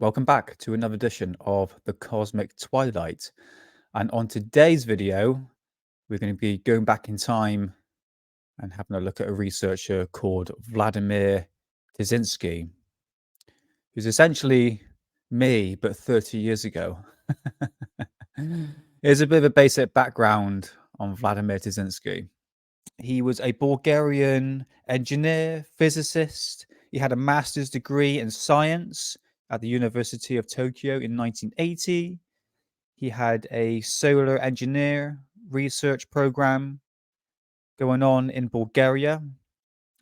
Welcome back to another edition of the Cosmic Twilight. And on today's video, we're going to be going back in time and having a look at a researcher called Vladimir Terzinski, who's essentially me, but 30 years ago. Here's a bit of a basic background on Vladimir Terzinski. He was a Bulgarian engineer, physicist. He had a master's degree in science at the University of Tokyo in 1980. He had a solar engineer research program going on in Bulgaria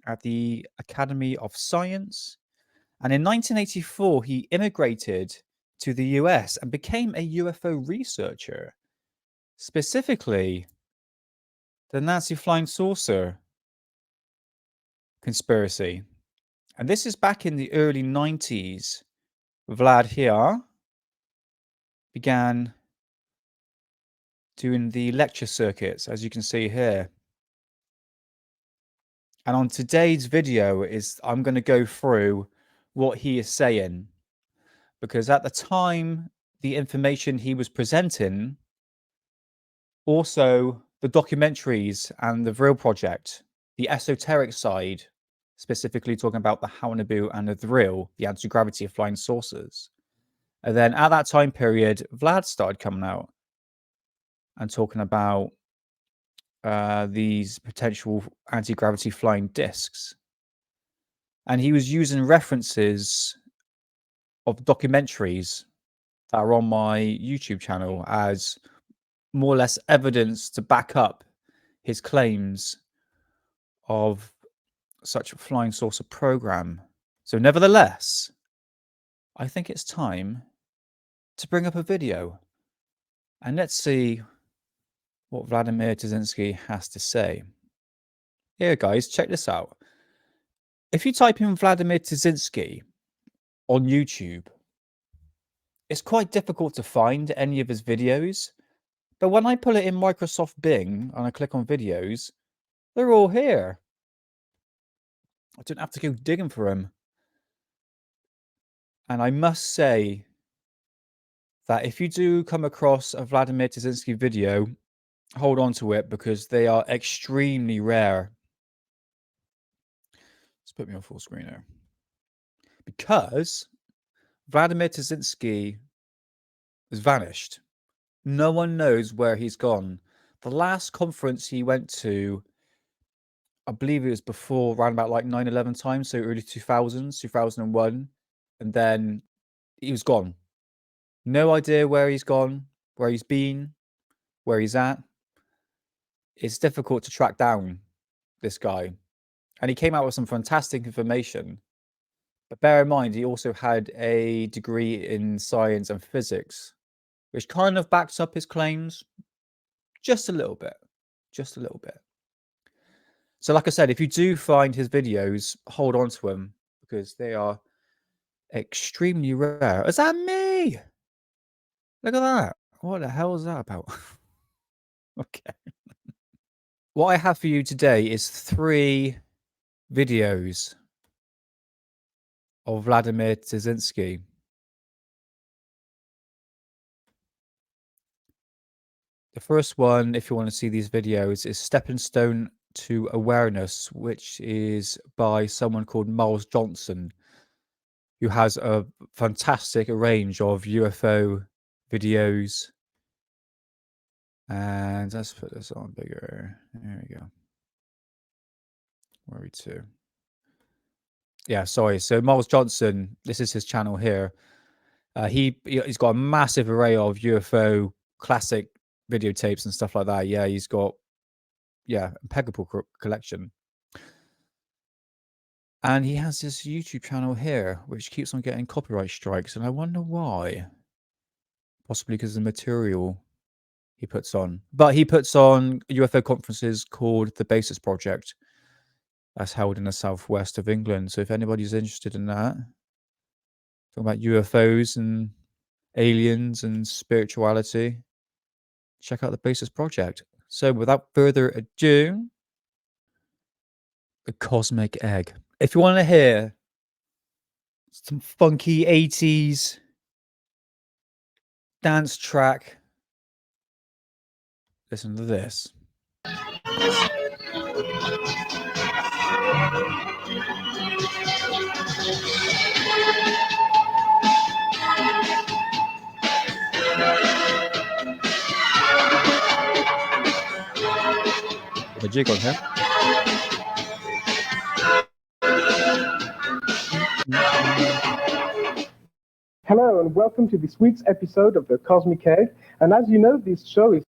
at the Academy of Science. And in 1984, he immigrated to the US and became a UFO researcher, specifically the Nazi flying saucer conspiracy. And this is back in the early 90s. Vlad here began doing the lecture circuits, as you can see here. And on today's video I'm going to go through what he is saying, because at the time, the information he was presenting, also the documentaries and the Vril project, the esoteric side, specifically talking about the Haunabu and the Vril, the anti-gravity of flying saucers. And then at that time period, Vlad started coming out and talking about these potential anti-gravity flying discs. And he was using references of documentaries that are on my YouTube channel as more or less evidence to back up his claims of such a flying saucer program. So nevertheless, I think it's time to bring up a video and let's see what Vladimir Terzinski has to say. Here, guys, check this out. If you type in Vladimir Terzinski on YouTube, it's quite difficult to find any of his videos. But when I pull it in Microsoft Bing and I click on videos, they're all here. I don't have to go digging for them. And I must say that if you do come across a Vladimir Terzinski video, hold on to it because they are extremely rare. Let's put me on full screen here. Because Vladimir Terzinski has vanished. No one knows where he's gone. The last conference he went to, I believe it was before around about like 9/11 time, so early 2000s, 2001, and then he was gone. No idea where he's gone, where he's been, where he's at. It's difficult to track down this guy. And he came out with some fantastic information. But bear in mind, he also had a degree in science and physics, which kind of backs up his claims just a little bit. Just a little bit. So like I said, if you do find his videos, hold on to them because they are extremely rare. Is that me? Look at that. What the hell is that about? Okay. What I have for you today is 3 videos of Vladimir Terzinski. The first one, if you want to see these videos, is Stepping Stone to Awareness, which is by someone called Miles Johnson, who has a fantastic range of UFO videos. And let's put this on bigger. There we go. Where are we to? Yeah, sorry. So Miles Johnson, this is his channel here. He's got a massive array of UFO classic videotapes and stuff like that. Yeah, he's got impeccable collection. And he has this YouTube channel here, which keeps on getting copyright strikes, and I wonder why. Possibly because of the material he puts on. But he puts on UFO conferences called the Basis Project. That's held in the southwest of England. So if anybody's interested in that, talking about UFOs and aliens and spirituality, check out the Basis Project. So without further ado, the Cosmic Egg. If you want to hear some funky 80s dance track. Listen to this. The jig on here. Hello and welcome to this week's episode of the Cosmic Cave. And as you know, this show is...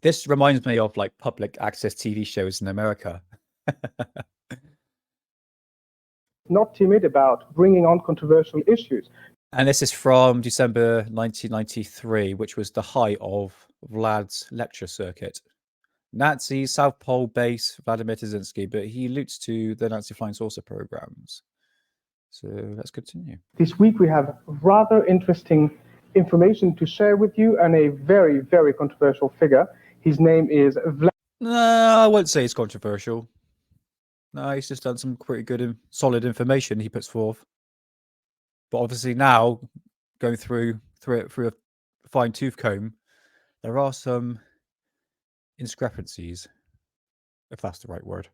This reminds me of like public access TV shows in America. not timid about bringing on controversial issues. And this is from December 1993, which was the height of Vlad's lecture circuit. Nazi South Pole base Vladimir Terzinski, but he alludes to the Nazi flying saucer programs. So let's continue. This week we have rather interesting information to share with you and a very, very controversial figure. His name is No, I won't say it's controversial. No, he's just done some pretty good and solid information he puts forth. But obviously now, going through a fine-tooth comb, there are some discrepancies, if that's the right word.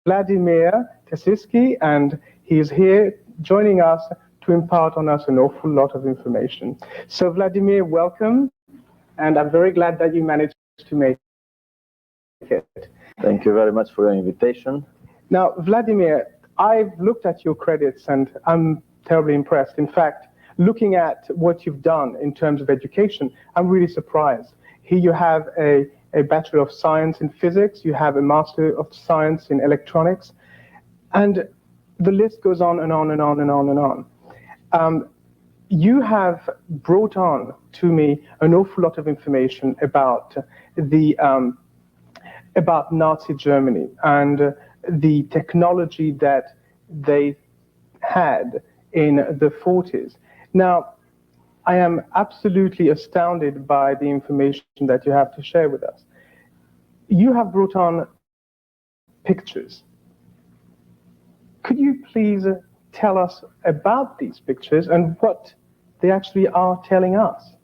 Vladimir Terzinski, and he is here joining us to impart on us an awful lot of information. So Vladimir, welcome, and I'm very glad that you managed to make it. Thank you very much for your invitation. Now, Vladimir, I've looked at your credits and I'm terribly impressed. In fact, looking at what you've done in terms of education, I'm really surprised. Here you have a Bachelor of Science in Physics, you have a Master of Science in Electronics, and the list goes on and on and on and on and on. You have brought on to me an awful lot of information about about Nazi Germany and the technology that they had in the 40s. Now, I am absolutely astounded by the information that you have to share with us. You have brought on pictures. Could you please tell us about these pictures and what they actually are telling us?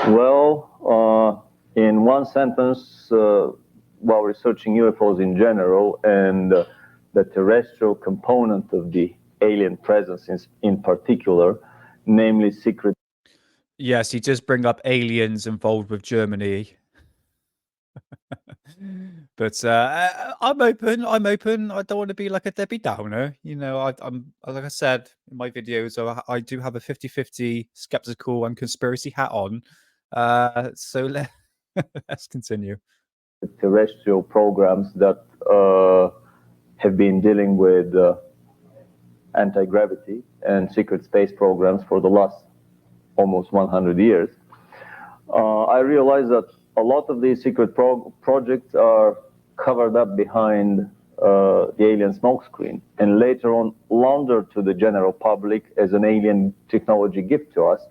Well, in one sentence, while researching UFOs in general and the terrestrial component of the alien presence in particular, namely secret. Yes, he does bring up aliens involved with Germany. But I'm open. I don't want to be like a Debbie Downer. You know, I'm like I said in my videos, I do have a 50-50 skeptical and conspiracy hat on. So let's continue. Terrestrial programs that have been dealing with anti-gravity and secret space programs for the last almost 100 years. I realized that a lot of these secret projects are covered up behind the alien smokescreen and later on laundered to the general public as an alien technology gift to us.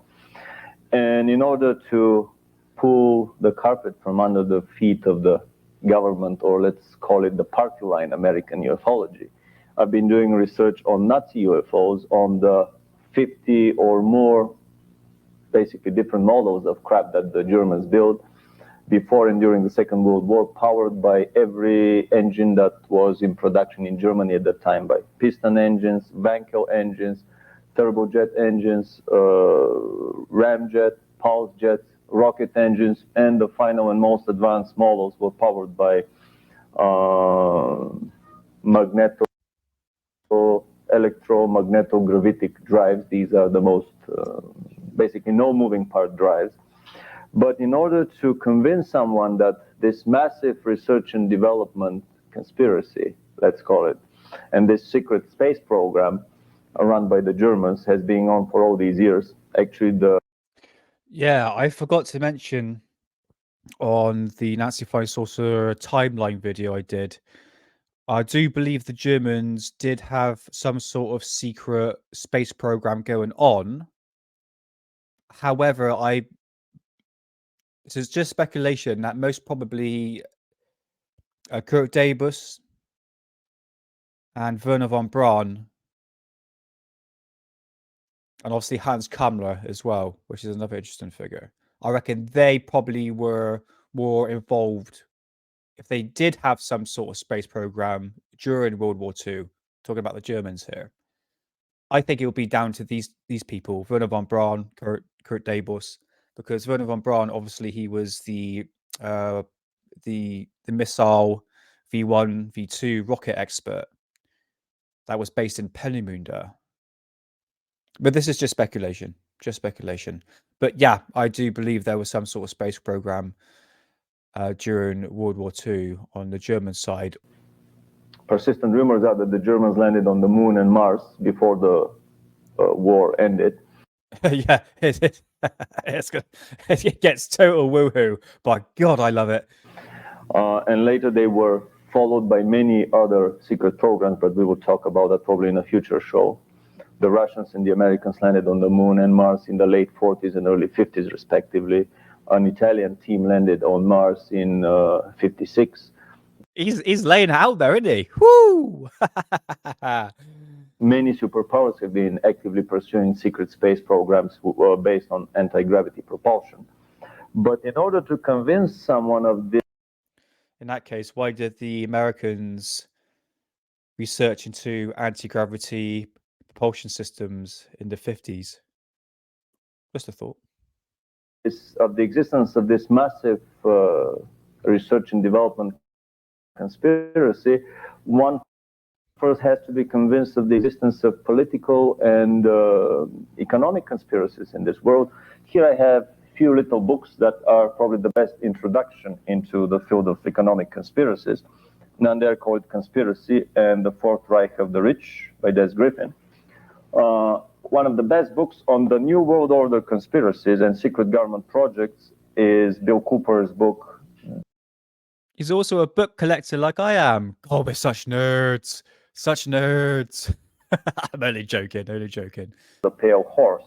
And in order to pull the carpet from under the feet of the government, or let's call it the party line American ufology, I've been doing research on Nazi UFOs, on the 50 or more basically different models of crap that the Germans built before and during the Second World War, powered by every engine that was in production in Germany at that time, by piston engines, Wankel engines, turbojet engines, ramjet, pulse jets, rocket engines, and the final and most advanced models were powered by electromagnetic drives. These are the most, basically no moving part drives. But in order to convince someone that this massive research and development conspiracy, let's call it, and this secret space program run by the Germans has been on for all these years, actually Yeah, I forgot to mention on the Nazi flying saucer timeline video I did, I do believe the Germans did have some sort of secret space program going on. However, this is just speculation that most probably Kurt Debus and Werner von Braun And obviously Hans Kammler as well, which is another interesting figure. I reckon they probably were more involved if they did have some sort of space program during World War II, talking about the Germans here. I think it will be down to these people, Werner von Braun, Kurt Debus, because Werner von Braun, obviously, he was the missile V1, V2 rocket expert that was based in Peenemünde. But this is just speculation, But yeah, I do believe there was some sort of space program during World War II on the German side. Persistent rumors are that the Germans landed on the moon and Mars before the war ended. Yeah, it gets total woohoo. By God, I love it. And later they were followed by many other secret programs, but we will talk about that probably in a future show. The Russians and the Americans landed on the moon and Mars in the late 40s and early 50s, respectively. An Italian team landed on Mars in 56. He's laying it out there, isn't he? Woo! Many superpowers have been actively pursuing secret space programs based on anti-gravity propulsion. But in order to convince someone of this... In that case, why did the Americans research into anti-gravity propulsion systems in the 50s? Just a thought. Of the existence of this massive research and development conspiracy, one first has to be convinced of the existence of political and economic conspiracies in this world. Here I have a few little books that are probably the best introduction into the field of economic conspiracies. None they're called Conspiracy and the Fourth Reich of the Rich by Des Griffin. One of the best books on the New World Order conspiracies and secret government projects is Bill Cooper's book. He's also a book collector like I am. Oh, we're such nerds. Such nerds. I'm only joking. The Pale Horse.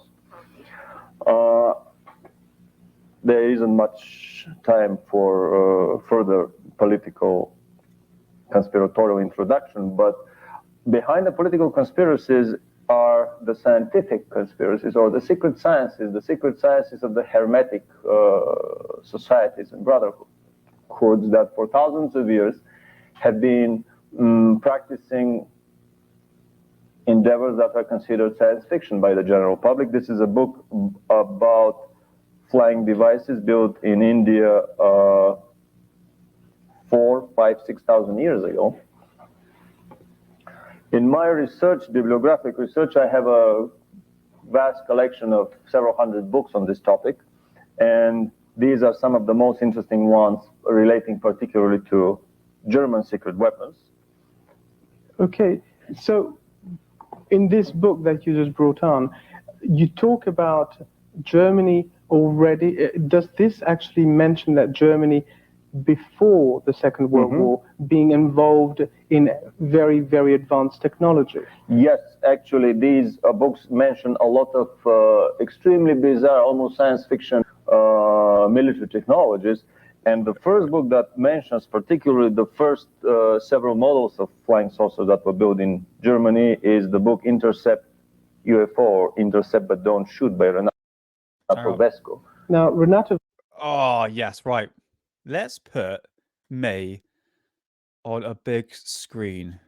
There isn't much time for further political conspiratorial introduction, but behind the political conspiracies are the scientific conspiracies or the secret sciences of the hermetic societies and brotherhoods that for thousands of years have been practicing endeavors that are considered science fiction by the general public. This is a book about flying devices built in India 4, 5, 6,000 years ago. In my research, bibliographic research, I have a vast collection of several hundred books on this topic, and these are some of the most interesting ones relating particularly to German secret weapons. Okay, so in this book that you just brought on, you talk about Germany already. Does this actually mention that Germany, before the Second World War, being involved in very, very advanced technology? Yes, actually, these books mention a lot of extremely bizarre, almost science fiction military technologies. And the first book that mentions particularly the first several models of flying saucers that were built in Germany is the book Intercept UFO, or Intercept But Don't Shoot by Renato Vesco. Now, Renato... Oh, yes, right. Let's put me on a big screen.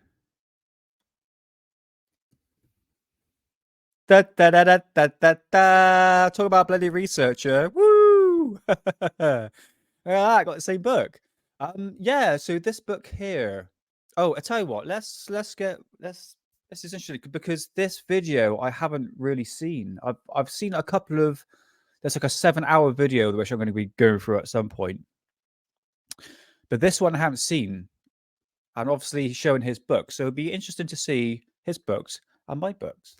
Da da da da da da da. Talk about bloody researcher. Woo! I got the same book. Yeah. So this book here. Oh, I tell you what. This is interesting because this video I haven't really seen. I've seen a couple of. There's like a 7-hour video which I'm going to be going through at some point. But this one I haven't seen, and obviously he's showing his books, so it'd be interesting to see his books and my books.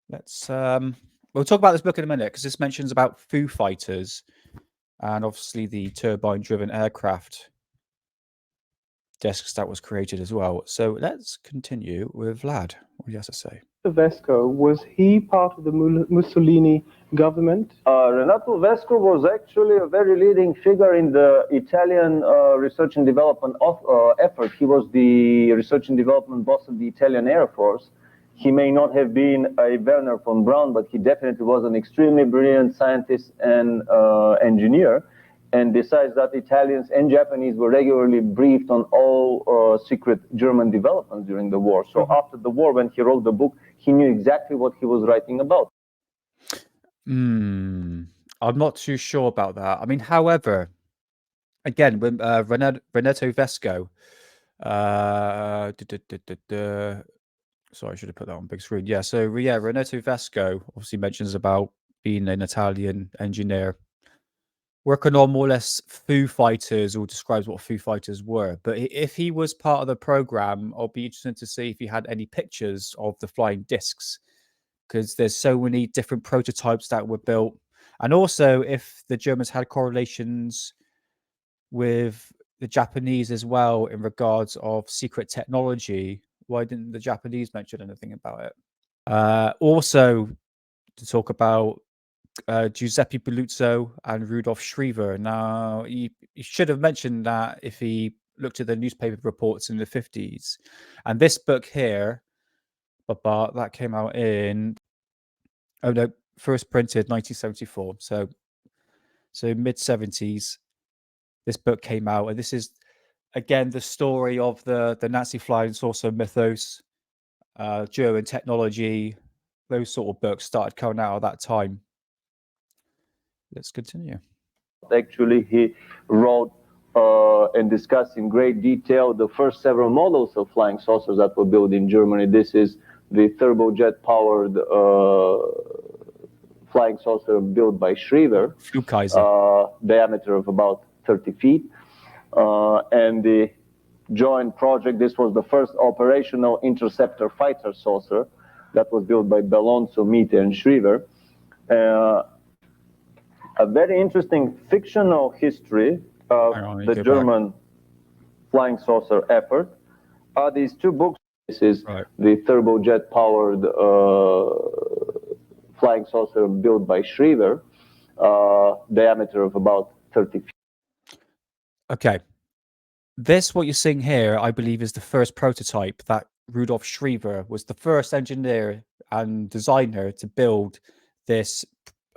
Let's we'll talk about this book in a minute because this mentions about Foo Fighters and obviously the turbine-driven aircraft discs that was created as well. So let's continue with Vlad. What do you have to say? Vesco, was he part of the Mussolini government? Renato Vesco was actually a very leading figure in the Italian research and development effort. He was the research and development boss of the Italian Air Force. he may not have been a Werner von Braun, but he definitely was an extremely brilliant scientist and engineer. And besides that, Italians and Japanese were regularly briefed on all secret German developments during the war. So after the war, when he wrote the book, he knew exactly what he was writing about. I'm not too sure about that. I mean, however, again, when Renato Vesco, sorry, I should have put that on big screen. Yeah, so yeah, Renato Vesco obviously mentions about being an Italian engineer working on more or less Foo Fighters, or describes what Foo Fighters were. But if he was part of the program, I'll be interested to see if he had any pictures of the flying discs, because there's so many different prototypes that were built. And also, if the Germans had correlations with the Japanese as well in regards of secret technology, why didn't the Japanese mention anything about it? Also, to talk about Giuseppe Belluzzo and Rudolf Schriever. Now, he should have mentioned that if he looked at the newspaper reports in the 50s. And this book here, that came out in, first printed 1974. So mid 70s, this book came out. And this is, again, the story of the Nazi flying saucer mythos, German technology. Those sort of books started coming out at that time. Let's continue. Actually, he wrote and discussed in great detail the first several models of flying saucers that were built in Germany. This is the turbojet-powered flying saucer built by Schriever, diameter of about 30 feet. And the joint project, this was the first operational interceptor fighter saucer that was built by Bellonzo, Miete, and Schriever. A very interesting fictional history of the German flying saucer effort are these two books. This is the turbojet-powered flying saucer built by Schriever, diameter of about 30 feet. Okay. This, what you're seeing here, I believe, is the first prototype that Rudolf Schriever was the first engineer and designer to build this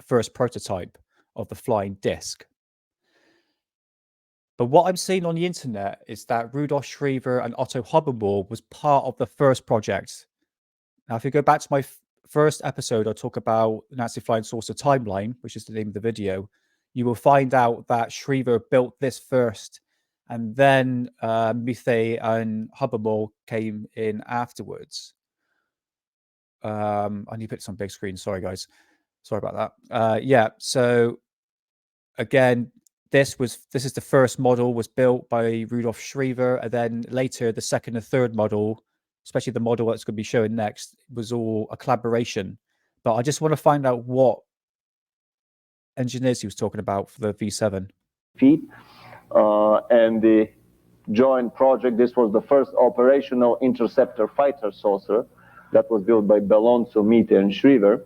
first prototype of the flying disc. But what I'm seeing on the internet is that Rudolf Schriever and Otto Hobbenball was part of the first project. Now, if you go back to my first episode, I talk about Nazi Flying Saucer Timeline, which is the name of the video. You will find out that Schriever built this first, and then Miete and Hobbenball came in afterwards. I need to put this on big screen. Sorry, guys. Sorry about that. Yeah, so again, this is the first model was built by Rudolf Schriever, and then later the second and third model, especially the model that's going to be showing next, was all a collaboration. But I just want to find out what engineers he was talking about for the V7. Feet, and the joint project, this was the first operational interceptor fighter saucer that was built by Bellonzo, Miete, and Schriever.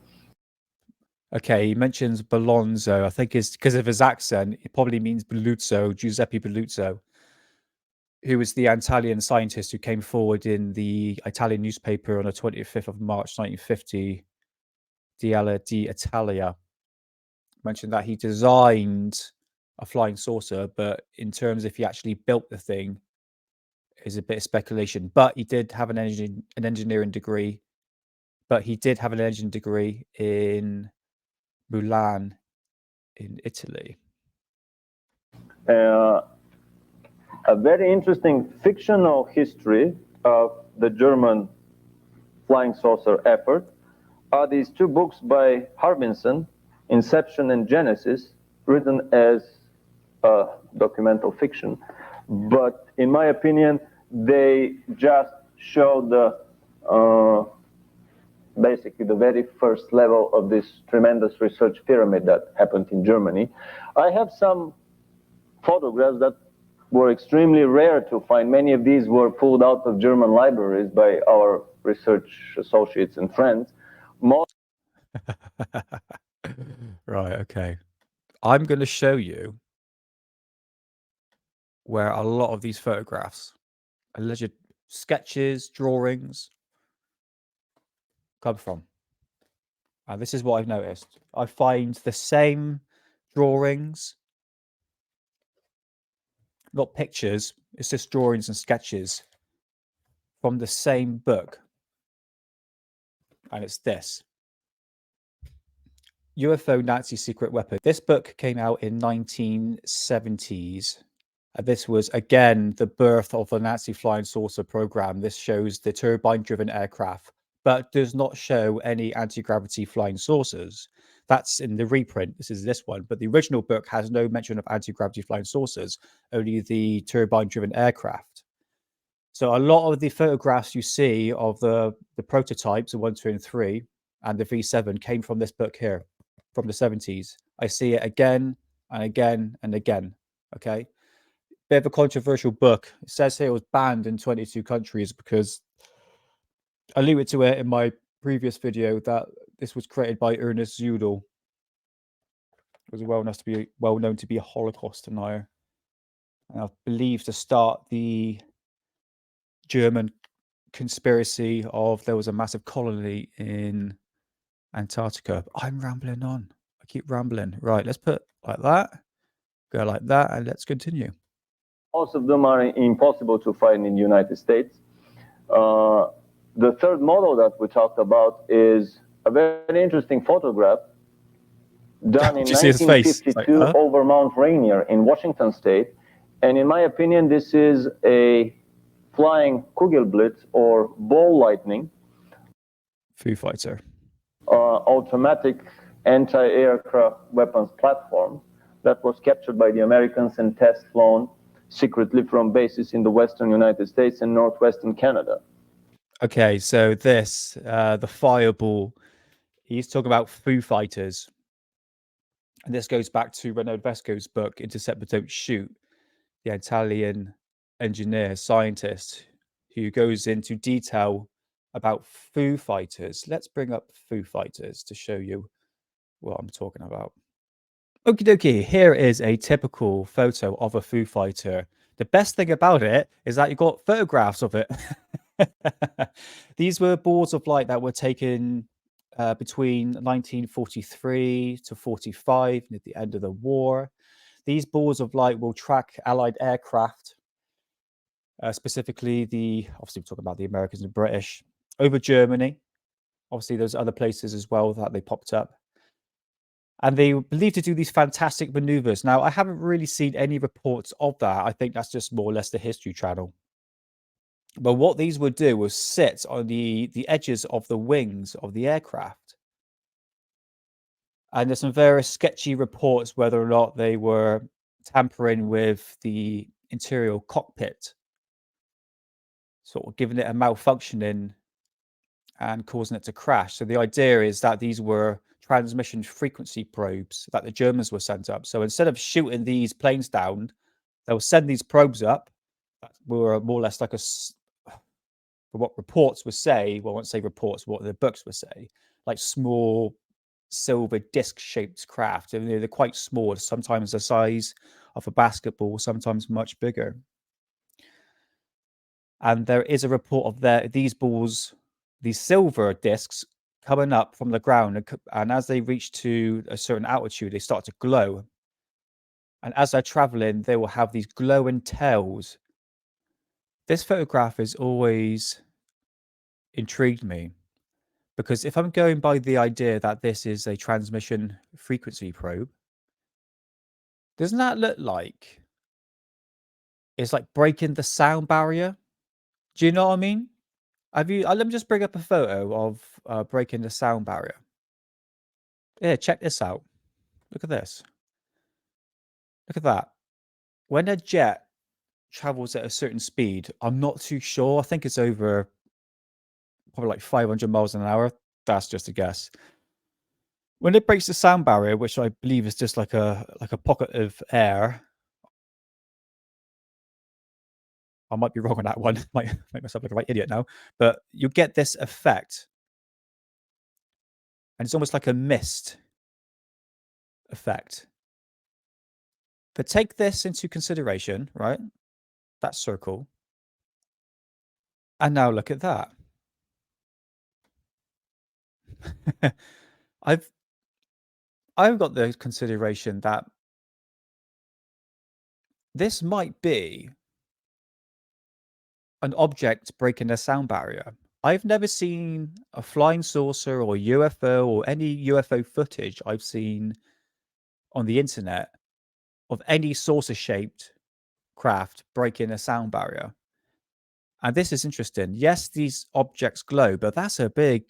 Okay, he mentions Bellonzo. I think it's because of his accent. It probably means Belluzzo, Giuseppe Belluzzo, who was the Italian scientist who came forward in the Italian newspaper on the 25th of March, 1950, Diala d'Italia. Mentioned that he designed a flying saucer, but in terms if he actually built the thing, is a bit of speculation. But he did have an engineering degree. But he did have an engineering degree in Milan, in Italy. A very interesting fictional history of the German flying saucer effort are these two books by Harbinson, Inception and Genesis, written as documental fiction. But in my opinion, they just show the basically the very first level of this tremendous research pyramid that happened in Germany. I have some photographs that were extremely rare to find. Many of these were pulled out of German libraries by our research associates and friends. Right, okay. I'm going to show you where a lot of these photographs, alleged sketches, drawings, come from? And this is what I've noticed. I find the same drawings, not pictures, it's just drawings and sketches from the same book. And it's this. UFO Nazi Secret Weapon. This book came out in 1970s. This was, again, the birth of the Nazi flying saucer program. This shows the turbine-driven aircraft, but does not show any anti-gravity flying saucers. That's in the reprint. This is this one. But the original book has no mention of anti-gravity flying saucers, only the turbine-driven aircraft. So a lot of the photographs you see of the prototypes, the 1, 2, and 3, and the V7 came from this book here, from the 70s. I see it again and again and again, okay? Bit of a controversial book. It says here it was banned in 22 countries because I alluded to it in my previous video that this was created by Ernest Zudel. It was well known to be a Holocaust denier. And I believe to start the German conspiracy of there was a massive colony in Antarctica. I'm rambling on. I keep rambling. Right, let's put like that, go like that, and let's continue. Most of them are impossible to find in the United States. The third model that we talked about is a very interesting photograph done in 1952 over Mount Rainier in Washington State. And in my opinion, this is a flying Kugelblitz or ball lightning. Foo Fighter. Automatic anti-aircraft weapons platform that was captured by the Americans and test flown secretly from bases in the western United States and northwestern Canada. Okay, so this, the fireball, he's talking about Foo Fighters. And this goes back to Renaud Vesco's book, Intercept But Don't Shoot, the Italian engineer, scientist, who goes into detail about Foo Fighters. Let's bring up Foo Fighters to show you what I'm talking about. Okie dokie, here is a typical photo of a Foo Fighter. The best thing about it is that you got photographs of it. These were balls of light that were taken between 1943 to 45, at the end of the war. These balls of light will track Allied aircraft, specifically obviously we're talking about the Americans and British, over Germany. Obviously, there's other places as well that they popped up. And they were believed to do these fantastic maneuvers. Now, I haven't really seen any reports of that. I think that's just more or less the History Channel. But what these would do was sit on the edges of the wings of the aircraft. And there's some very sketchy reports whether or not they were tampering with the interior cockpit, sort of giving it a malfunctioning and causing it to crash. So the idea is that these were transmission frequency probes that the Germans were sent up. So instead of shooting these planes down, they'll send these probes up that were more or less like for what reports would say, well, I won't say reports, what the books would say, like small silver disc-shaped craft. And they're quite small, sometimes the size of a basketball, sometimes much bigger. And there is a report of these balls, these silver discs, coming up from the ground, and as they reach to a certain altitude, they start to glow. And as they're traveling, they will have these glowing tails. This photograph has always intrigued me, because if I'm going by the idea that this is a transmission frequency probe, doesn't that look like it's like breaking the sound barrier? Do you know what I mean? Let me just bring up a photo of breaking the sound barrier. Yeah, check this out. Look at this. Look at that. When a jet travels at a certain speed, I'm not too sure. I think it's over probably like 500 miles an hour. That's just a guess. When it breaks the sound barrier, which I believe is just like a pocket of air. I might be wrong on that one. Might make myself look like an idiot now. But you get this effect. And it's almost like a mist effect. But take this into consideration, right? That circle. And now look at that. I've got the consideration that this might be an object breaking a sound barrier. I've never seen a flying saucer or UFO or any UFO footage I've seen on the internet of any saucer-shaped craft breaking a sound barrier. And this is interesting. Yes, these objects glow, but that's a big,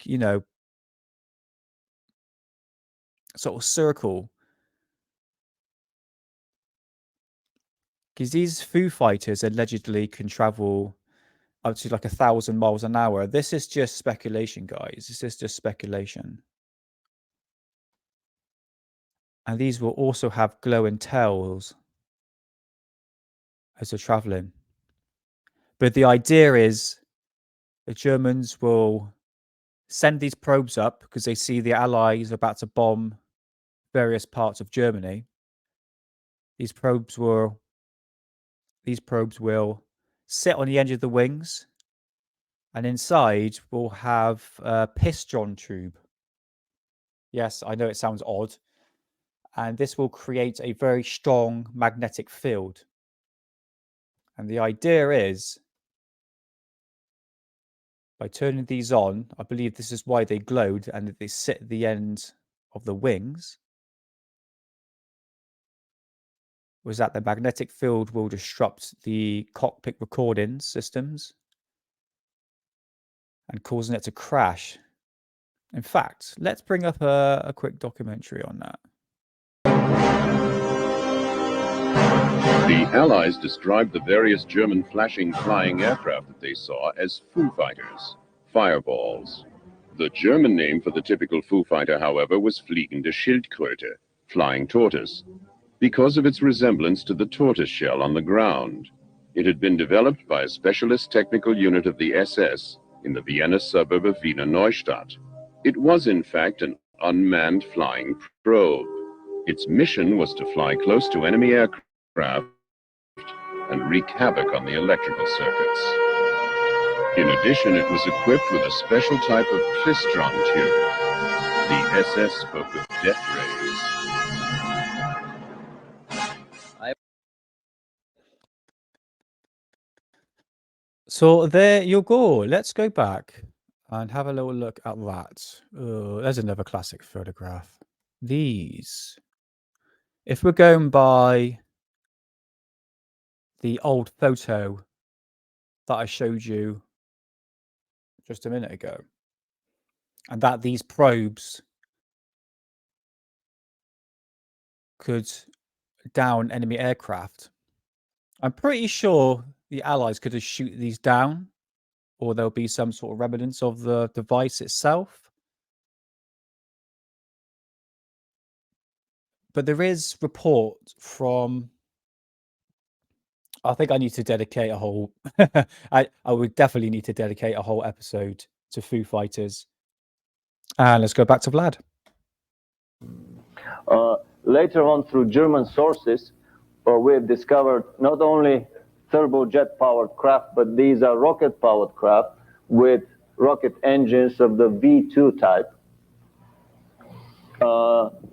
sort of circle. Because these Foo Fighters allegedly can travel up to like 1,000 miles an hour. This is just speculation, guys. This is just speculation. And these will also have glowing tails as they're traveling. But the idea is the Germans will send these probes up because they see the Allies are about to bomb various parts of Germany. These probes will sit on the edge of the wings, and inside we'll have a piston tube. Yes, I know it sounds odd. And this will create a very strong magnetic field. And the idea is, by turning these on, I believe this is why they glowed and they sit at the end of the wings, was that the magnetic field will disrupt the cockpit recording systems and causing it to crash. In fact, let's bring up a quick documentary on that. The Allies described the various German flashing flying aircraft that they saw as Foo Fighters, fireballs. The German name for the typical Foo Fighter, however, was Fliegende Schildkröte, flying tortoise, because of its resemblance to the tortoise shell on the ground. It had been developed by a specialist technical unit of the SS in the Vienna suburb of Wiener Neustadt. It was, in fact, an unmanned flying probe. Its mission was to fly close to enemy aircraft and wreak havoc on the electrical circuits. In addition, it was equipped with a special type of klystron tube. The SS spoke of death rays. So there you go. Let's go back and have a little look at that. There's another classic photograph. These. If we're going by the old photo that I showed you just a minute ago, and that these probes could down enemy aircraft, I'm pretty sure the Allies could have shoot these down, or there'll be some sort of remnants of the device itself. But there is report from, I think I need to dedicate a whole I would definitely need to dedicate a whole episode to Foo Fighters. And let's go back to Vlad. Later on, through German sources, we have discovered not only turbojet-powered craft, but these are rocket-powered craft with rocket engines of the V2 type.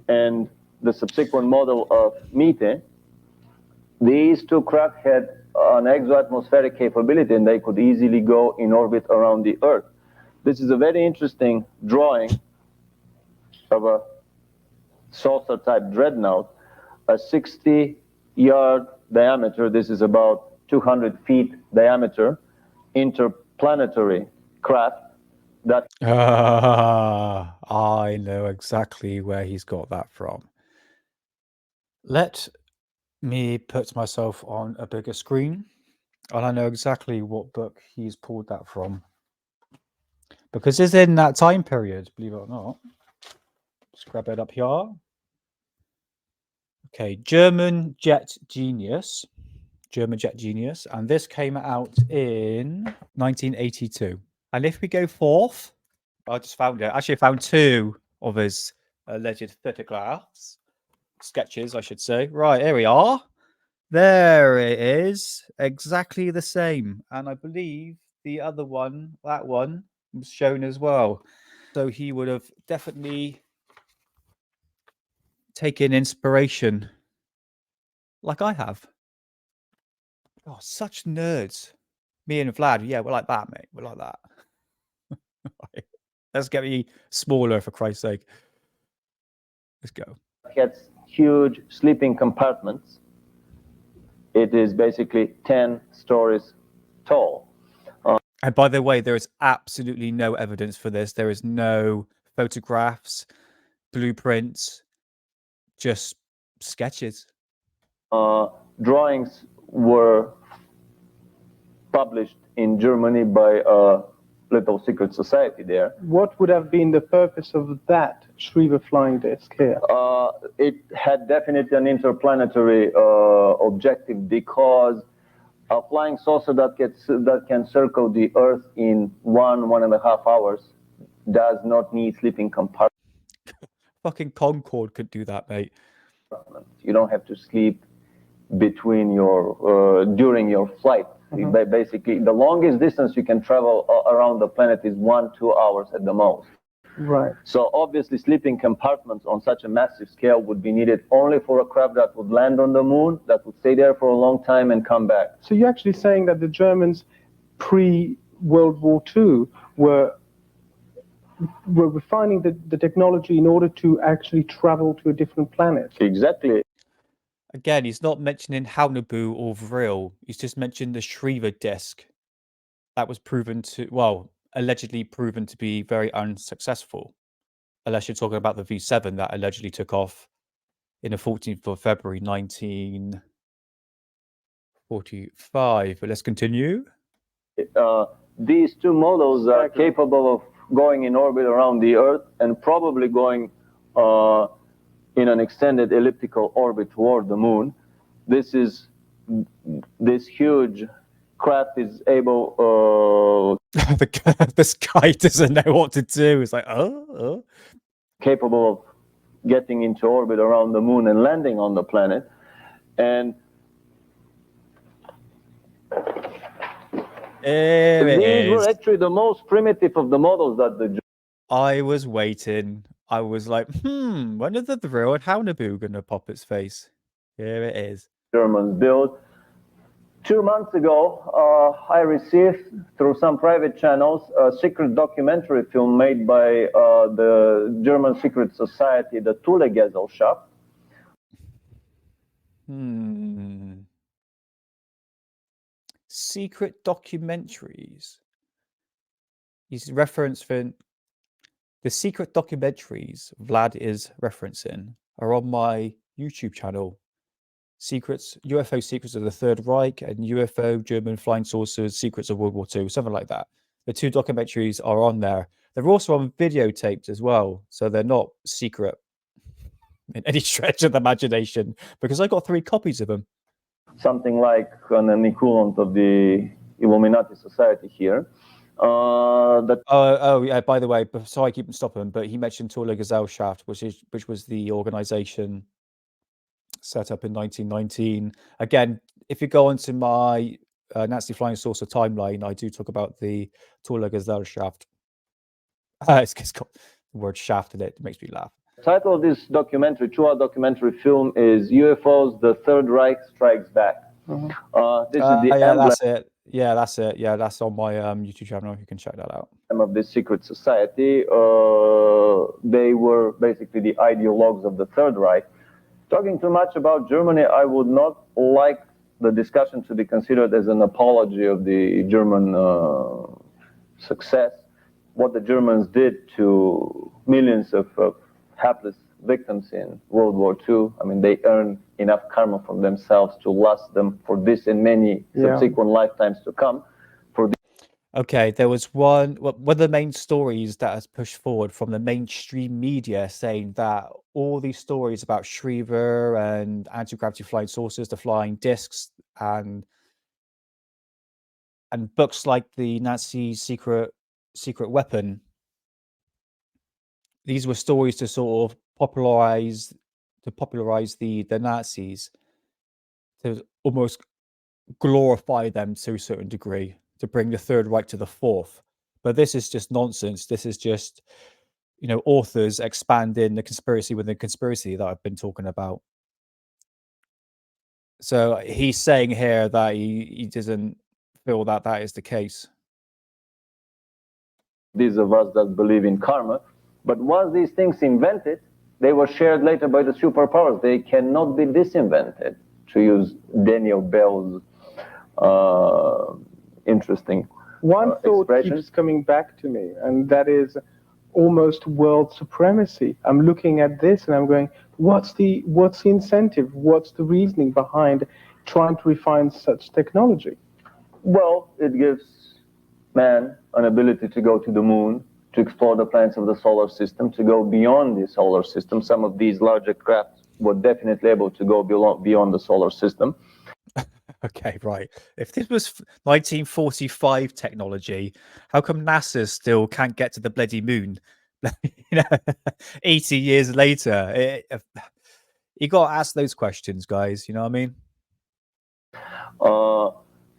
And the subsequent model of Mite. These two craft had an exoatmospheric capability, and they could easily go in orbit around the Earth. This is a very interesting drawing of a saucer-type dreadnought, a 60-yard diameter. This is about 200 feet diameter, interplanetary craft that... I know exactly where he's got that from. Let me put myself on a bigger screen, and I know exactly what book he's pulled that from. Because it's in that time period, believe it or not. Just grab it up here. Okay, German Jet Genius, and this came out in 1982. And if we go forth, I just found it. Actually, I found two of his alleged photographs, sketches, I should say. Right, here we are. There it is, exactly the same. And I believe the other one, that one, was shown as well. So he would have definitely taken inspiration like I have. Oh, such nerds. Me and Vlad, yeah, we're like that, mate. We're like that. Let's get me smaller, for Christ's sake. Let's go. Has huge sleeping compartments. It is basically 10 stories tall. And by the way, there is absolutely no evidence for this. There is no photographs, blueprints, just sketches. Drawings were published in Germany by a little secret society there. What would have been the purpose of that Schriever flying disc here? It had definitely an interplanetary objective, because a flying saucer that can circle the Earth in 1.5 hours does not need sleeping compartments. Fucking Concorde could do that, mate. You don't have to sleep between your during your flight. Basically, the longest distance you can travel around the planet is 1-2 hours at the most. Right. So obviously, sleeping compartments on such a massive scale would be needed only for a craft that would land on the moon, that would stay there for a long time and come back. So you're actually saying that the Germans pre-World War II were refining the technology in order to actually travel to a different planet. Exactly. Again, he's not mentioning Haunebu or Vril. He's just mentioned the Schriever disc. That was proven to, well, allegedly proven to be very unsuccessful. Unless you're talking about the V7 that allegedly took off in the 14th of February, 1945. But let's continue. These two models are capable of going in orbit around the Earth and probably going in an extended elliptical orbit toward the moon. This huge craft is able. This guy doesn't know what to do. It's like, capable of getting into orbit around the moon and landing on the planet. And these were actually the most primitive of the models that the. I was waiting. I was like, when are the Vril and Haunebu going to pop its face? Here it is. Germans built. 2 months ago, I received, through some private channels, a secret documentary film made by the German secret society, the Thule Gesellschaft. Secret documentaries. He's referencing the secret documentaries Vlad is referencing are on my YouTube channel. UFO Secrets of the Third Reich and UFO German Flying Saucers Secrets of World War II, something like that. The two documentaries are on there. They're also on videotaped as well, so they're not secret in any stretch of the imagination, because I got 3 copies of them. Something like an equivalent of the Illuminati Society here. Yeah, by the way, so I keep stopping, but he mentioned Thule Gesellschaft, which was the organization set up in 1919. Again, if you go onto my Nazi Flying Saucer timeline, I do talk about the Thule Gesellschaft. It's got the word shaft in it. It makes me laugh. The title of this documentary, 2-hour documentary film, is UFOs, the Third Reich Strikes Back. This is the emblem. That's it. Yeah, that's it. Yeah, that's on my YouTube channel. You can check that out. Of this secret society. They were basically the ideologues of the Third Reich. Talking too much about Germany, I would not like the discussion to be considered as an apology of the German success. What the Germans did to millions of hapless victims in World War II, I mean, they earned enough karma from themselves to last them for this and many subsequent lifetimes to come. Okay, there was one of the main stories that has pushed forward from the mainstream media, saying that all these stories about Schriever and anti-gravity flying saucers, the flying discs, and books like the Nazi secret weapon, these were stories to sort of popularize the Nazis, to almost glorify them to a certain degree, to bring the Third Reich to the fourth. But this is just nonsense. This is just authors expanding the conspiracy within conspiracy that I've been talking about. So he's saying here that he doesn't feel that that is the case. These of us that believe in karma, but once these things invented, they were shared later by the superpowers. They cannot be disinvented, to use Daniel Bell's interesting One thought expression. keeps coming back to me, and that is almost world supremacy. I'm looking at this and I'm going, what's the incentive? What's the reasoning behind trying to refine such technology? Well, it gives man an ability to go to the moon, to explore the planets of the solar system, to go beyond the solar system. Some of these larger craft were definitely able to go beyond the solar system. Okay, right. If this was 1945 technology, how come NASA still can't get to the bloody moon? 80 years later. You got to ask those questions, guys. You know what I mean?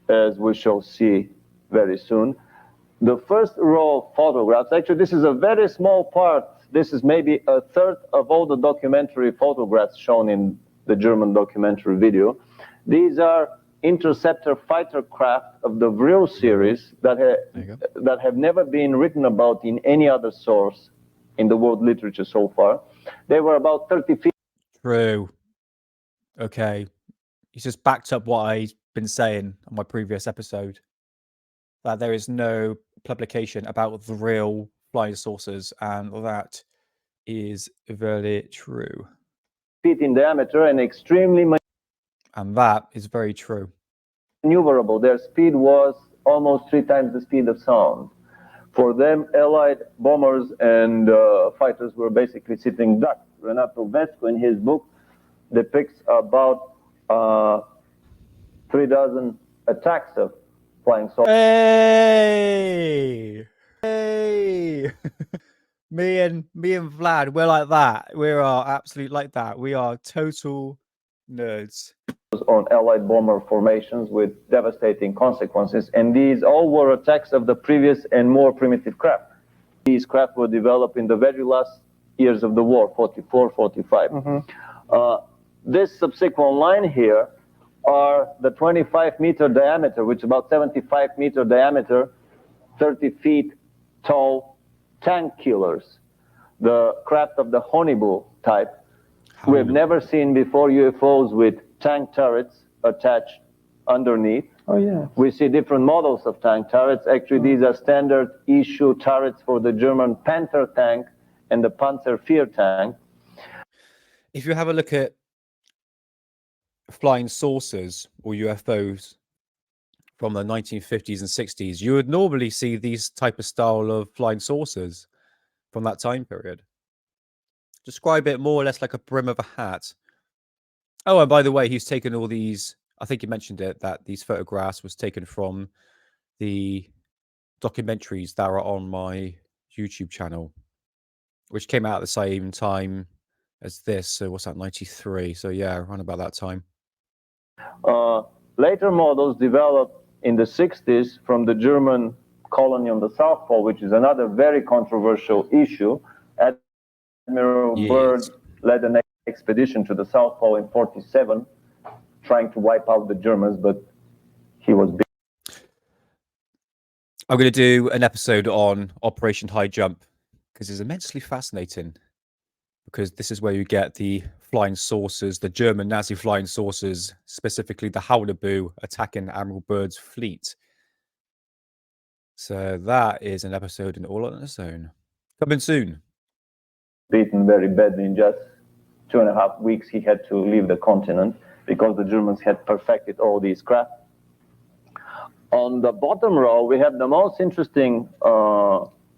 As we shall see very soon. The first row of photographs, actually this is a very small part. This is maybe a third of all the documentary photographs shown in the German documentary video. These are interceptor fighter craft of the Vril series that have never been written about in any other source in the world literature so far. They were about 30 feet. True. Okay. He's just backed up what I've been saying on my previous episode, that there is no publication about the real flying saucers, and that is very true. Feet in diameter and extremely And that is very true. maneuverable. Their speed was almost 3 times the speed of sound. For them, Allied bombers and fighters were basically sitting ducks. Renato Vesco, in his book, depicts about 3 dozen attacks of flying saucers. Hey! Hey! me and Vlad, we're like that. We are absolutely like that. We are total nerds. On Allied bomber formations with devastating consequences, and these all were attacks of the previous and more primitive craft. These craft were developed in the very last years of the war, 44, 45. This subsequent line here are the 25-meter diameter, which is about 75-meter diameter, 30 feet tall tank killers, the craft of the Honeybull type. We've never seen before UFOs with tank turrets attached underneath. Oh, yeah. We see different models of tank turrets. Actually, these are standard issue turrets for the German Panther tank and the Panzervier tank. If you have a look at flying saucers or UFOs from the 1950s and 60s, you would normally see these type of style of flying saucers from that time period. Describe it more or less like a brim of a hat. Oh, and by the way, he's taken all these, I think you mentioned it, that these photographs was taken from the documentaries that are on my YouTube channel, which came out at the same time as this. So what's that, 93? So yeah, around about that time. Later models developed in the 60s from the German colony on the South Pole, which is another very controversial issue. Admiral Byrd led an expedition to the South Pole in 47, trying to wipe out the Germans, but he was beat. I'm going to do an episode on Operation High Jump because it's immensely fascinating, because this is where you get the flying saucers, the German Nazi flying saucers, specifically the Howlaboo attacking Admiral Byrd's fleet. So that is an episode in all on its own. Coming soon. Beaten very badly. In just 2.5 weeks, he had to leave the continent because the Germans had perfected all these craft. On the bottom row, we have the most interesting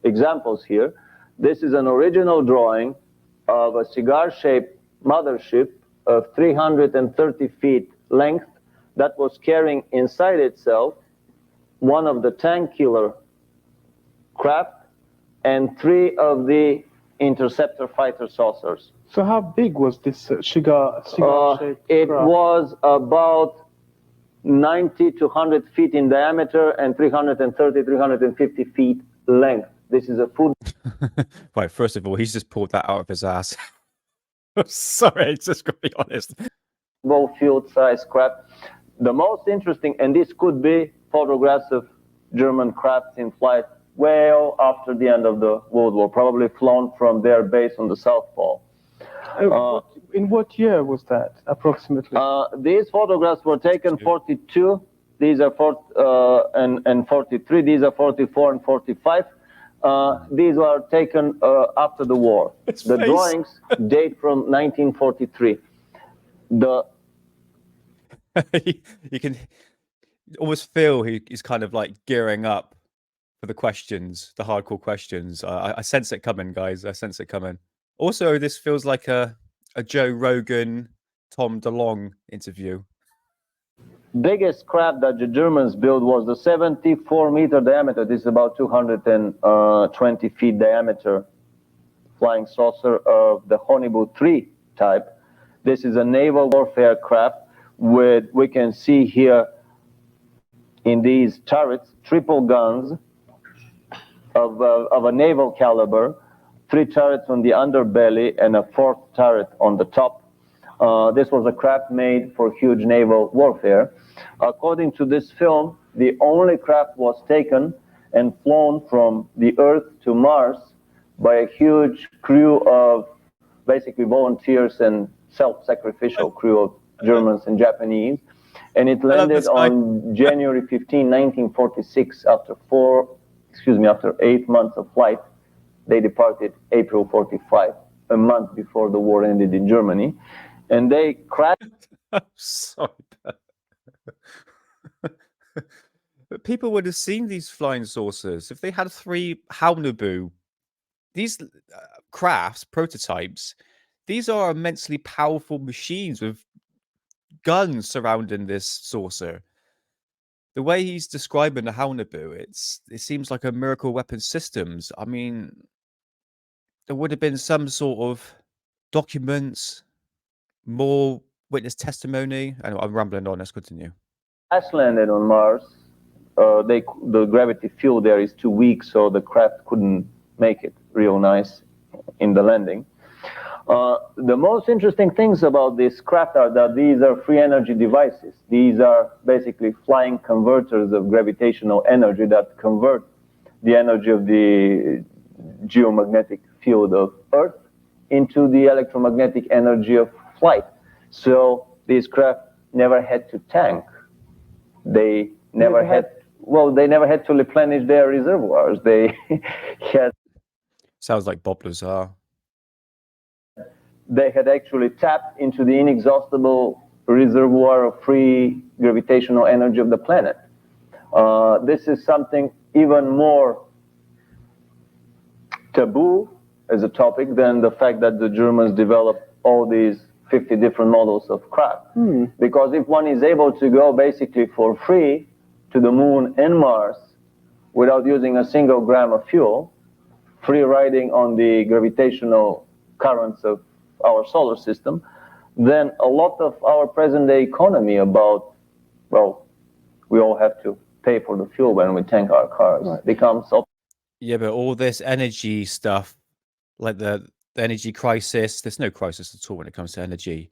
examples here. This is an original drawing of a cigar-shaped mothership of 330 feet length that was carrying inside itself one of the tank killer craft and 3 of the interceptor fighter saucers. So how big was this cigar-shaped It craft? was about 90 to 100 feet in diameter and 330, 350 feet length. This is a food Right, first of all, he's just pulled that out of his ass. Sorry, just gotta be honest. Field size craft. The most interesting, and this could be photographs of German crafts in flight well after the end of the World War, probably flown from their base on the South Pole. In what year was that, approximately? These photographs were taken 42. These are and 43. These are 44 and 45. These were taken after the war. The drawings date from 1943. You can almost feel he's kind of like gearing up for the questions, the hardcore questions. I sense it coming, guys. I sense it coming. Also, this feels like a Joe Rogan, Tom DeLonge interview. Biggest craft that the Germans built was the 74-meter diameter. This is about 220 feet diameter flying saucer of the Honeybu 3 type. This is a naval warfare craft with, we can see here in these turrets, triple guns of a naval caliber, 3 turrets on the underbelly and a 4th turret on the top. This was a craft made for huge naval warfare. According to this film, the only craft was taken and flown from the Earth to Mars by a huge crew of basically volunteers and self-sacrificial crew of Germans and Japanese. And it landed on January 15, 1946. After 8 months of flight, they departed April 45, a month before the war ended in Germany. And they crashed. Sorry. But people would have seen these flying saucers if they had 3 Haunebu. These crafts, prototypes, these are immensely powerful machines with guns surrounding this saucer. The way he's describing the Haunebu, it seems like a miracle weapon systems. I mean, there would have been some sort of documents, more witness testimony. Anyway, I'm rambling on. Let's continue. Crash landed on Mars. The gravity field there is too weak, so the craft couldn't make it real nice in the landing. The most interesting things about this craft are that these are free energy devices. These are basically flying converters of gravitational energy that convert the energy of the geomagnetic field of Earth into the electromagnetic energy of flight. So these craft never had to tank. They never had to replenish their reservoirs. They had. Sounds like Bob Lazar. They had actually tapped into the inexhaustible reservoir of free gravitational energy of the planet. This is something even more taboo as a topic than the fact that the Germans developed all these 50 different models of craft. Because if one is able to go basically for free to the moon and Mars without using a single gram of fuel, free riding on the gravitational currents of our solar system, then a lot of our present-day economy about, well, we all have to pay for the fuel when we tank our cars, becomes... Yeah, but all this energy stuff, like the energy crisis, there's no crisis at all when it comes to energy.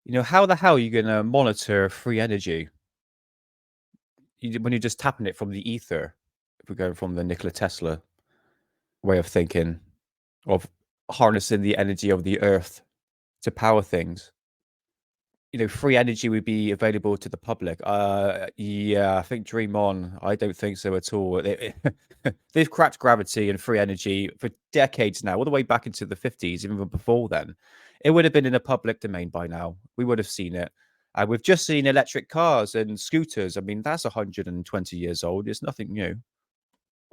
You know, how the hell are you going to monitor free energy when you're just tapping it from the ether? If we're going from the Nikola Tesla way of thinking, of harnessing the energy of the earth to power things. You know, free energy would be available to the public. Yeah, I think dream on. I don't think so at all. They've cracked gravity and free energy for decades now, all the way back into the 50s, even before then. It would have been in a public domain by now. We would have seen it. We've just seen electric cars and scooters. I mean, that's 120 years old. It's nothing new.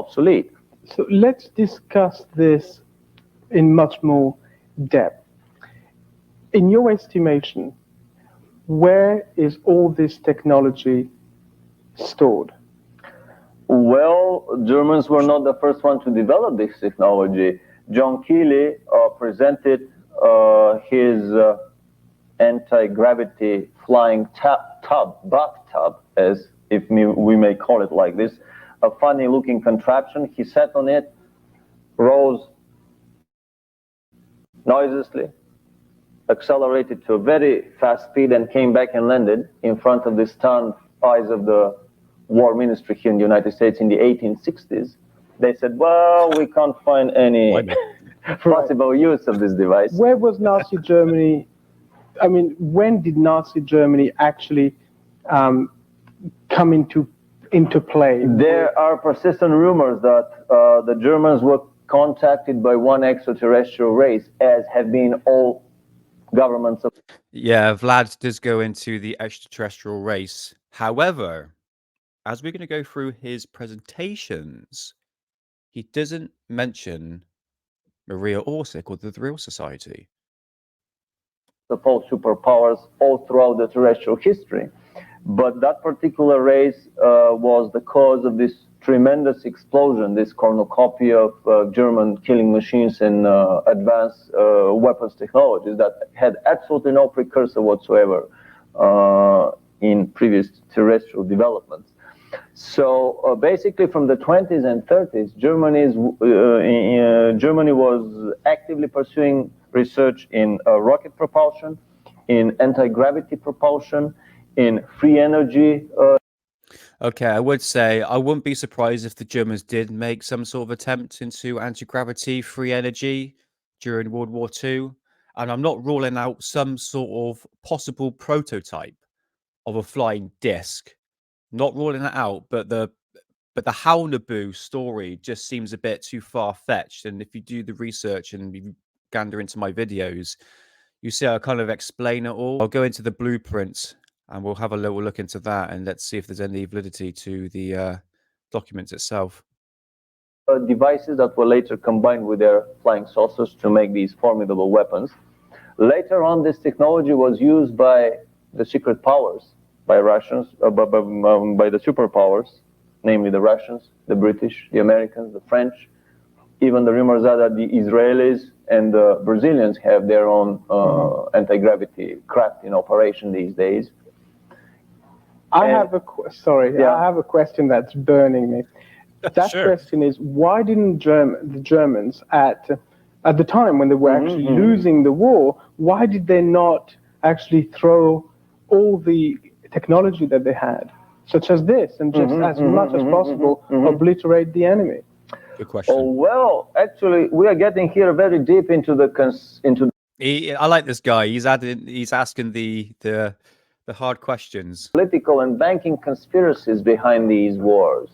Obsolete. So let's discuss this in much more depth. In your estimation, where is all this technology stored? Well, Germans were not the first one to develop this technology. John Keely presented his anti-gravity flying bathtub, as if we may call it like this, a funny-looking contraption. He sat on it rose noiselessly, accelerated to a very fast speed, and came back and landed in front of the stunned eyes of the War Ministry here in the United States in the 1860s. They said, well, we can't find any possible use of this device. Where was Nazi Germany? I mean, when did Nazi Germany actually come into play? There are persistent rumors that the Germans were contacted by one extraterrestrial race, as have been all governments of. Yeah, Vlad does go into the extraterrestrial race. However, as we're going to go through his presentations, he doesn't mention Maria Orsic or the Thrill Society. The all superpowers all throughout the terrestrial history. But that particular race was the cause of this tremendous explosion, this cornucopia of German killing machines and advanced weapons technologies that had absolutely no precursor whatsoever in previous terrestrial developments. So basically from the 20s and 30s, Germany was actively pursuing research in rocket propulsion, in anti-gravity propulsion, in free energy. Okay, I would say I wouldn't be surprised if the Germans did make some sort of attempt into anti-gravity free energy during World War II. And I'm not ruling out some sort of possible prototype of a flying disc. Not ruling that out, but the Haunaboo story just seems a bit too far-fetched. And if you do the research and you gander into my videos, you see I kind of explain it all. I'll go into the blueprints and we'll have a little look into that and let's see if there's any validity to the documents itself. Devices that were later combined with their flying saucers to make these formidable weapons. Later on, this technology was used by the secret powers, by Russians, by the superpowers, namely the Russians, the British, the Americans, the French. Even the rumors are that the Israelis and the Brazilians have their own anti-gravity craft in operation these days. I have a question that's burning me. That Sure. question is, why didn't the Germans at the time when they were actually losing the war, why did they not actually throw all the technology that they had, such as this, and just as much as possible obliterate the enemy? Good question. Oh, well, actually, we are getting here very deep into the I like this guy. He's asking the hard questions. Political and banking conspiracies behind these wars.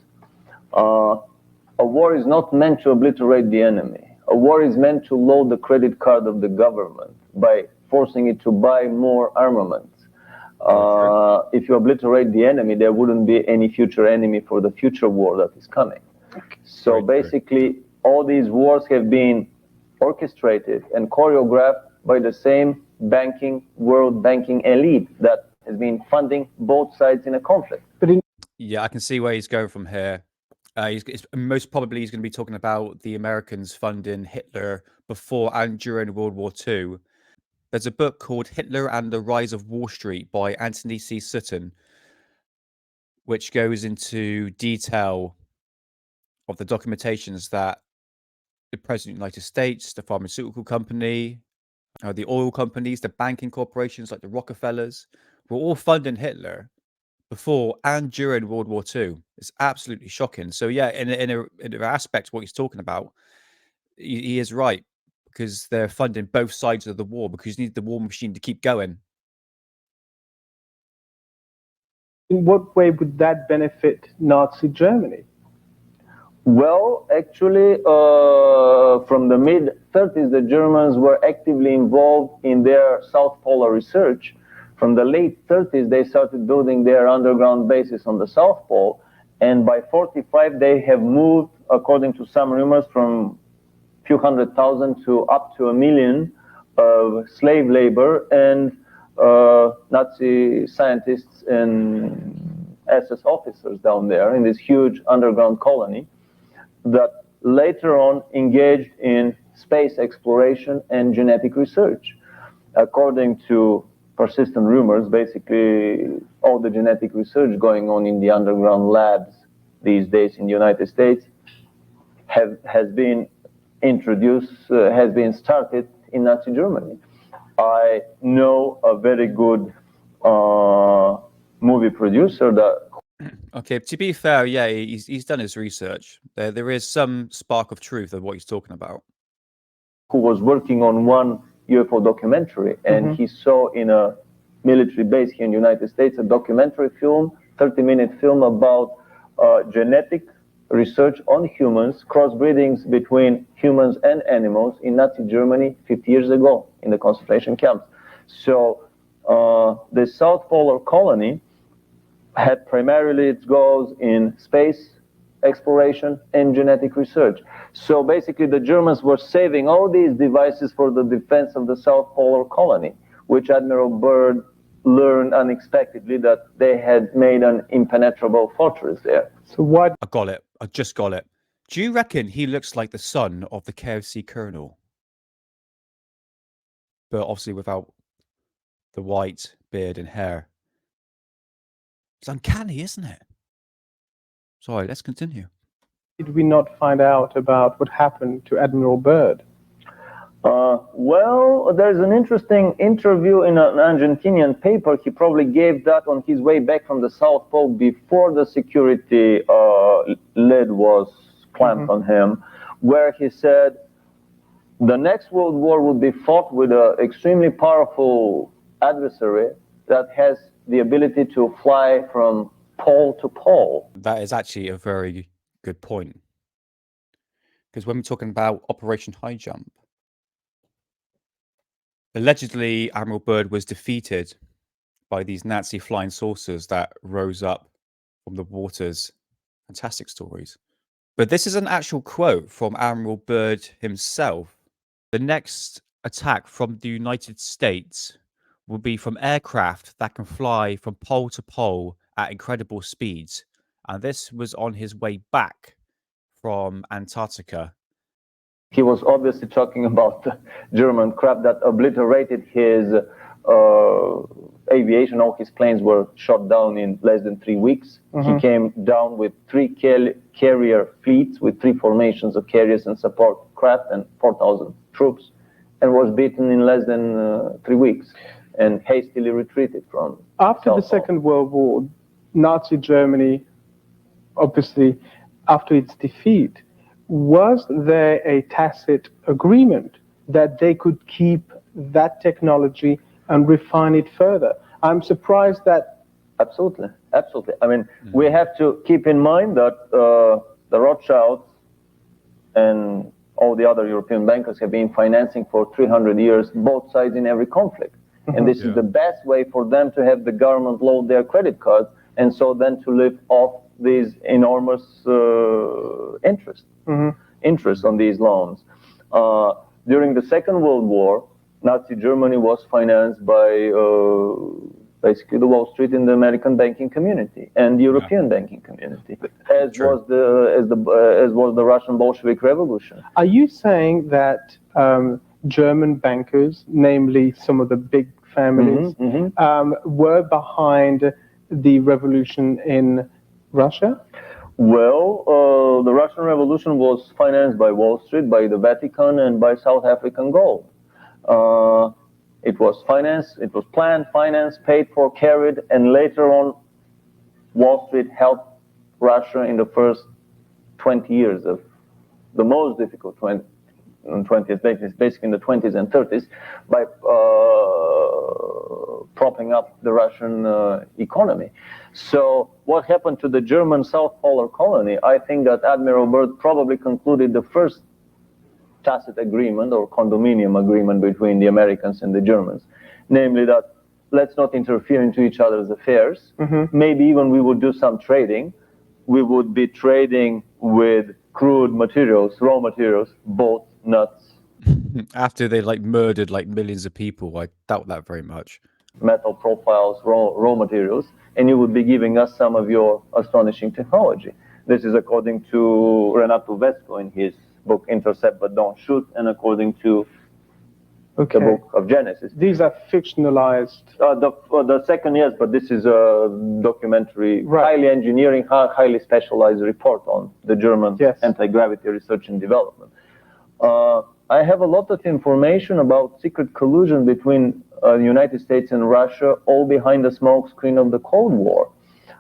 A war is not meant to obliterate the enemy. A war is meant to load the credit card of the government by forcing it to buy more armaments. If you obliterate the enemy, there wouldn't be any future enemy for the future war that is coming. So basically, all these wars have been orchestrated and choreographed by the same world banking elite that has been funding both sides in a conflict. Yeah, I can see where he's going from here. Most probably he's going to be talking about the Americans funding Hitler before and during World War II. There's a book called Hitler and the Rise of Wall Street by Anthony C. Sutton, which goes into detail of the documentations that the President of the United States, the pharmaceutical company, the oil companies, the banking corporations like the Rockefellers, were all funding Hitler before and during World War II. It's absolutely shocking. So yeah, in an aspect what he's talking about, he is right, because they're funding both sides of the war because you need the war machine to keep going. In what way would that benefit Nazi Germany? Well, actually, from the mid-30s, the Germans were actively involved in their South Polar research. From the late 30s, they started building their underground bases on the South Pole. And by 45, they have moved, according to some rumors, from a few 100,000 to up to 1 million of slave labor and Nazi scientists and SS officers down there in this huge underground colony that later on engaged in space exploration and genetic research. According to persistent rumors, basically all the genetic research going on in the underground labs these days in the United States has been has been started in Nazi Germany. I know a very good movie producer that. Okay, to be fair, yeah, he's done his research. There is some spark of truth of what he's talking about. Who was working on one UFO documentary, and he saw in a military base here in the United States a documentary film, 30-minute film about genetic research on humans, crossbreedings between humans and animals in Nazi Germany 50 years ago in the concentration camps. So the South Polar Colony had primarily its goals in space exploration and genetic research. So basically the Germans were saving all these devices for the defense of the South Polar Colony, which Admiral Byrd learned unexpectedly that they had made an impenetrable fortress there. So what? I got it. I just got it. Do you reckon he looks like the son of the KFC colonel? But obviously without the white beard and hair. It's uncanny, isn't it? Sorry, let's continue. Did we not find out about what happened to Admiral Byrd? Well, there's an interesting interview in an Argentinian paper. He probably gave that on his way back from the South Pole before the security lid was clamped on him, where he said the next World War would be fought with an extremely powerful adversary that has the ability to fly from pole to pole. That is actually a very good point. Because when we're talking about Operation High Jump, allegedly Admiral Byrd was defeated by these Nazi flying saucers that rose up from the waters. Fantastic stories. But this is an actual quote from Admiral Byrd himself. The next attack from the United States will be from aircraft that can fly from pole to pole at incredible speeds. And this was on his way back from Antarctica. He was obviously talking about the German craft that obliterated his aviation. All his planes were shot down in less than 3 weeks. He came down with 3 carrier fleets with 3 formations of carriers and support craft and 4,000 troops, and was beaten in less than 3 weeks and hastily retreated from. After the Second World War, Nazi Germany, obviously, after its defeat, was there a tacit agreement that they could keep that technology and refine it further? I'm surprised that... Absolutely, absolutely. I mean, we have to keep in mind that the Rothschilds and all the other European bankers have been financing for 300 years, both sides in every conflict. And this is the best way for them to have the government load their credit cards, and so then to live off these enormous interest on these loans. During the Second World War, Nazi Germany was financed by basically the Wall Street and the American banking community and the European banking community, as was the Russian Bolshevik Revolution. Are you saying that German bankers, namely some of the big families, were behind the revolution in Russia? Well, the Russian Revolution was financed by Wall Street, by the Vatican, and by South African gold. It was financed, it was planned, financed, paid for, carried, and later on, Wall Street helped Russia in the first 20 years of the most difficult 20s, basically in the 20s and 30s, by propping up the Russian economy. So what happened to the German South Polar Colony? I think that Admiral Byrd probably concluded the first tacit agreement or condominium agreement between the Americans and the Germans, namely that let's not interfere into each other's affairs. Maybe even we would do some trading. We would be trading with crude materials, raw materials, both nuts. After they murdered millions of people, I doubt that very much. Metal profiles, raw materials, and you would be giving us some of your astonishing technology. This is according to Renato Vesco in his book Intercept But Don't Shoot, and according to the book of Genesis. These are fictionalized. The second, yes, but this is a documentary, highly engineering, highly specialized report on the German anti-gravity research and development. I have a lot of information about secret collusion between the United States and Russia, all behind the smokescreen of the Cold War.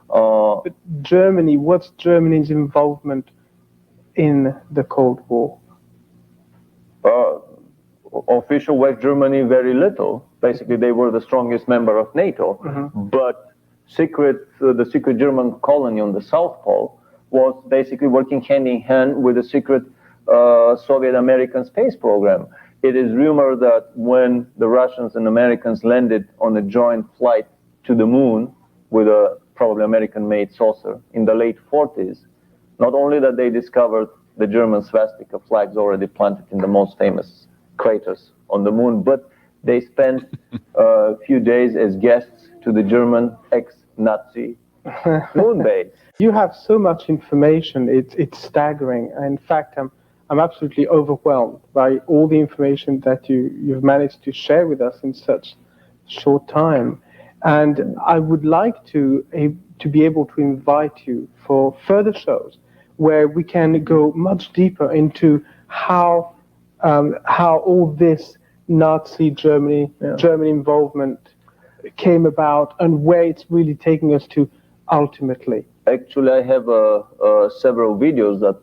But Germany, what's Germany's involvement in the Cold War? Official West Germany, very little. Basically, they were the strongest member of NATO. But the secret German colony on the South Pole was basically working hand in hand with the secret Soviet-American space program. It is rumored that when the Russians and Americans landed on a joint flight to the moon with a probably American-made saucer in the late 40s, not only that they discovered the German swastika flags already planted in the most famous craters on the moon, but they spent a few days as guests to the German ex-Nazi moon base. You have so much information; it's staggering. In fact, I'm absolutely overwhelmed by all the information that you've managed to share with us in such short time. And I would like to be able to invite you for further shows where we can go much deeper into how all this Nazi German involvement came about and where it's really taking us to ultimately. Actually, I have several videos that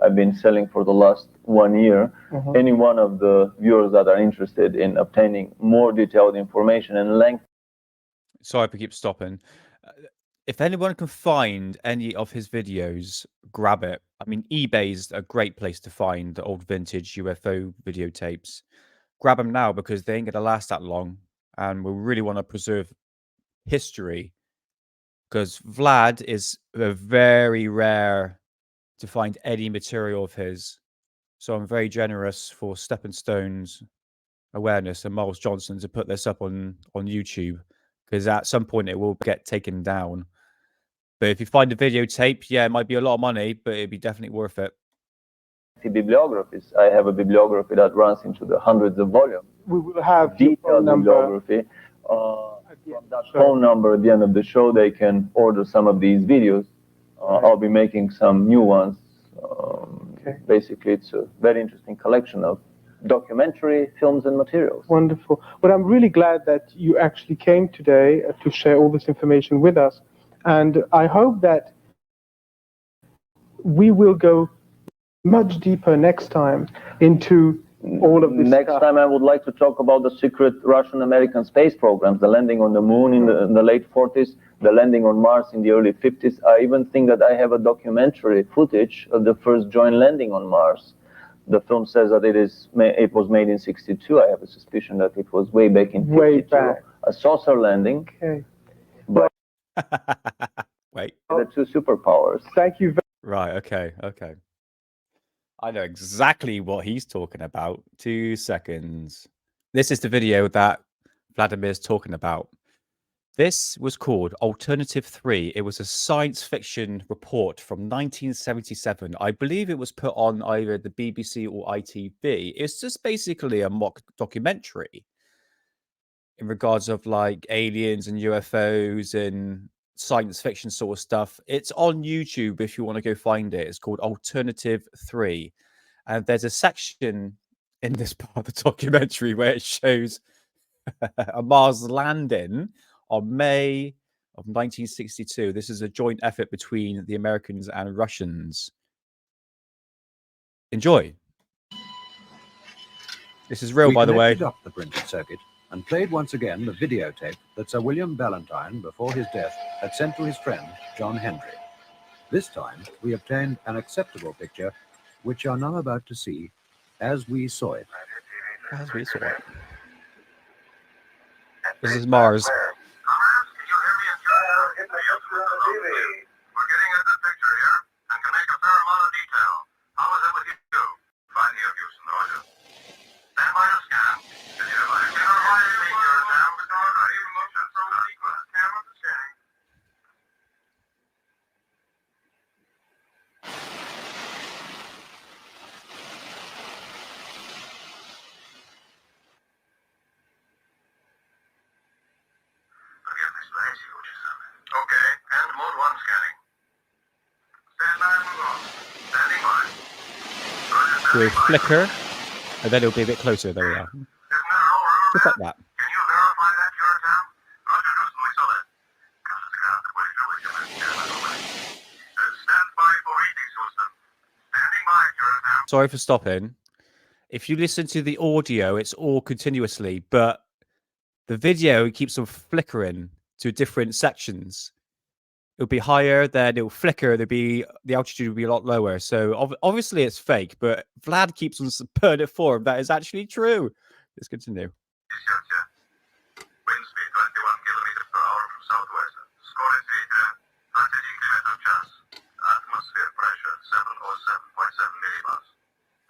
I've been selling for the last 1 year. Any one of the viewers that are interested in obtaining more detailed information and length. Sorry if I keep stopping. If anyone can find any of his videos, grab it. I mean, eBay's a great place to find the old vintage UFO videotapes. Grab them now because they ain't going to last that long. And we really want to preserve history because Vlad is very rare to find any material of his. So I'm very generous for Stepping Stones Awareness and Miles Johnson to put this up on YouTube because at some point it will get taken down. But if you find a videotape, yeah, it might be a lot of money, but it'd be definitely worth it. Bibliographies. I have a bibliography that runs into the hundreds of volumes. We will have Detailed bibliography. From that phone number at the end of the show, they can order some of these videos. I'll be making some new ones. Basically, it's a very interesting collection of documentary films and materials. Wonderful. But I'm really glad that you actually came today to share all this information with us. And I hope that we will go much deeper next time into all of this Next stuff. time, I would like to talk about the secret Russian-American space programs, the landing on the moon in the late 40s, the landing on Mars in the early 50s. I even think that I have a documentary footage of the first joint landing on Mars. The film says that it was made in '62. I have a suspicion that it was way back in '52. A saucer landing. Okay. But Wait. the two superpowers. Thank you very Right, okay. I know exactly what he's talking about. 2 seconds. This is the video that Vladimir's talking about. This was called Alternative 3. It was a science fiction report from 1977. I believe it was put on either the BBC or ITV. It's just basically a mock documentary in regards of like aliens and UFOs and science fiction sort of stuff. It's on YouTube if you want to go find it. It's called Alternative 3. And there's a section in this part of the documentary where it shows a Mars landing on May of 1962. This is a joint effort between the Americans and Russians. Enjoy. This is real, by the way. We connected up the printed circuit and played once again the videotape that Sir William Ballantyne, before his death, had sent to his friend, John Hendry. This time, we obtained an acceptable picture, which you are now about to see as we saw it. As we saw it. This is Mars. We're getting a good picture here and can make a fair amount of detail. How is it with you? Fine here, Houston, Roger. Stand by to scan. Did you ever make your exam before I even looked at some sequence? Camera to scanning. will flicker, and then it'll be a bit closer. There we are. Isn't that all, Ruru? Just like that. Can you verify that you're a town? Roger, Houston, we saw that. Stand by for readings, Houston. Standing by, Curaçao. Sorry for stopping. If you listen to the audio, it's all continuously, but the video keeps on flickering to different sections. It'll be higher, then it'll flicker. The altitude will be a lot lower. So obviously it's fake, but Vlad keeps on putting it forward. That is actually true. Let's continue. Wind speed 21 kilometers per hour from southwest. Скорость ветра 21 км в час. Atmosphere pressure 707.7 millibars.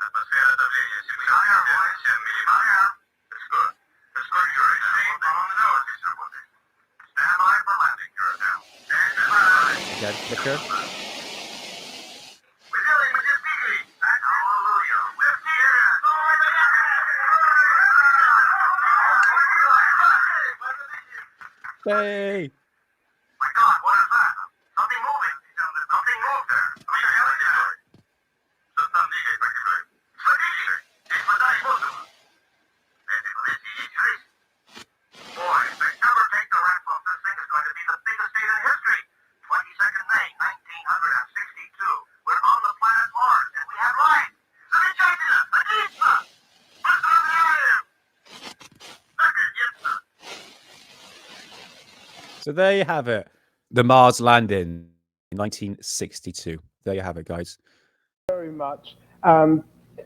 Атмосфера давления 77 millibars. It's good. It's good, Curaçao. On the nose, it's работает. Stand by for landing, Curaçao. Stand by. Again, flicker. Мы делаем, мы достигли. Hallelujah. We're here. Hey! My God, what is that? Something moving. Something moved there. What the hell is it? Что там двигает, погибает? Смотрите, здесь вода и воздух. Этой планете есть жизнь. Boy, if they ever take the wrap off this thing, it's going to be the biggest day in history. 22nd May, 1962. We're on the planet Mars, and we have life. Замечательно! Отлично! Поздравляем! Наконец-то! So there you have it. The Mars landing in 1962. There you have it, guys. Very much.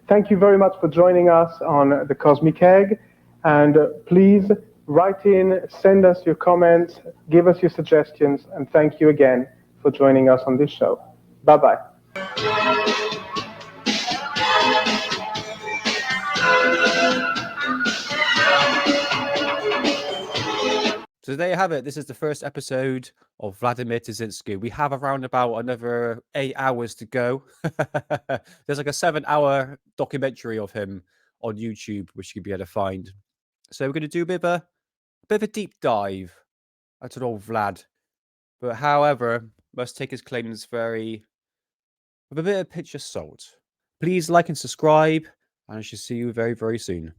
Thank you very much for joining us on the Cosmic Egg. And please write in, send us your comments, give us your suggestions, and thank you again for joining us on this show. Bye-bye. So there you have it. This is the first episode of Vladimir Terzinski. We have around about another 8 hours to go. There's like a 7-hour documentary of him on YouTube, which you'll be able to find. So we're going to do a bit of a deep dive into old Vlad. But however, must take his claims with a bit of pinch of salt. Please like and subscribe, and I shall see you very, very soon.